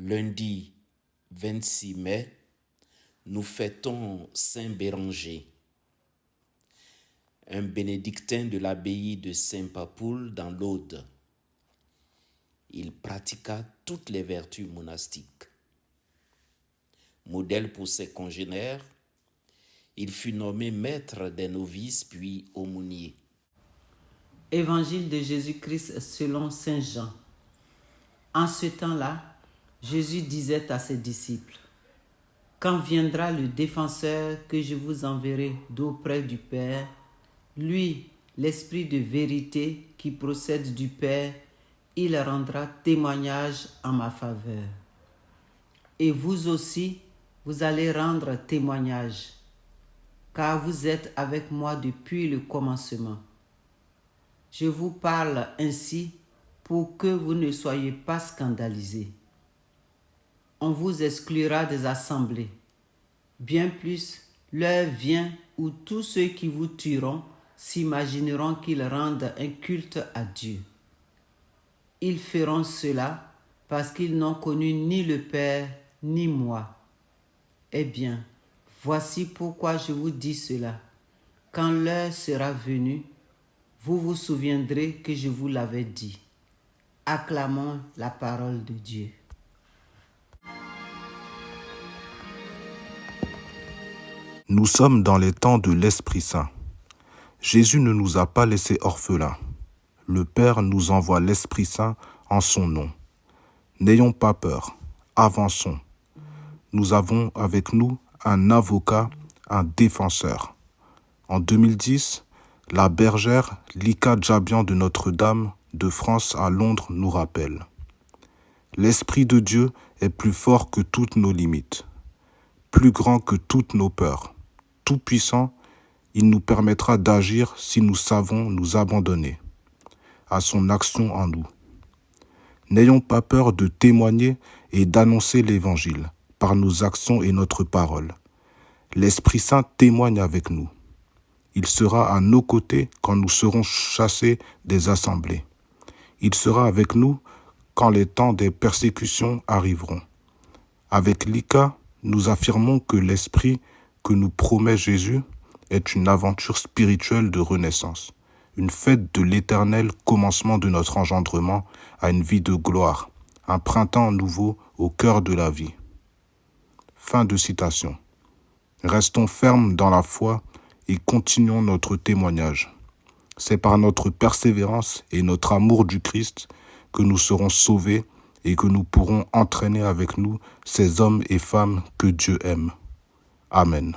Lundi 26 mai, nous fêtons Saint Béranger, un bénédictin de l'abbaye de Saint-Papoul dans l'Aude. Il pratiqua toutes les vertus monastiques. Modèle pour ses congénères, il fut nommé maître des novices puis aumônier. Évangile de Jésus-Christ selon saint Jean. En ce temps-là, Jésus disait à ses disciples, « Quand viendra le défenseur que je vous enverrai d'auprès du Père, lui, l'Esprit de vérité qui procède du Père, il rendra témoignage en ma faveur. Et vous aussi, vous allez rendre témoignage, car vous êtes avec moi depuis le commencement. Je vous parle ainsi pour que vous ne soyez pas scandalisés. On vous exclura des assemblées. Bien plus, l'heure vient où tous ceux qui vous tueront s'imagineront qu'ils rendent un culte à Dieu. Ils feront cela parce qu'ils n'ont connu ni le Père ni moi. Eh bien, voici pourquoi je vous dis cela. Quand l'heure sera venue, vous vous souviendrez que je vous l'avais dit. Acclamons la parole de Dieu. Nous sommes dans les temps de l'Esprit Saint. Jésus ne nous a pas laissés orphelins. Le Père nous envoie l'Esprit Saint en son nom. N'ayons pas peur, avançons. Nous avons avec nous un avocat, un défenseur. En 2010, la bergère Lika Djabian de Notre-Dame de France à Londres nous rappelle. L'Esprit de Dieu est plus fort que toutes nos limites, plus grand que toutes nos peurs. Tout-puissant, il nous permettra d'agir si nous savons nous abandonner à son action en nous. N'ayons pas peur de témoigner et d'annoncer l'Évangile par nos actions et notre parole. L'Esprit Saint témoigne avec nous. Il sera à nos côtés quand nous serons chassés des assemblées. Il sera avec nous quand les temps des persécutions arriveront. Avec Lika, nous affirmons que l'Esprit que nous promet Jésus est une aventure spirituelle de renaissance, une fête de l'éternel commencement de notre engendrement à une vie de gloire, un printemps nouveau au cœur de la vie. » Fin de citation. Restons fermes dans la foi et continuons notre témoignage. C'est par notre persévérance et notre amour du Christ que nous serons sauvés et que nous pourrons entraîner avec nous ces hommes et femmes que Dieu aime. Amen.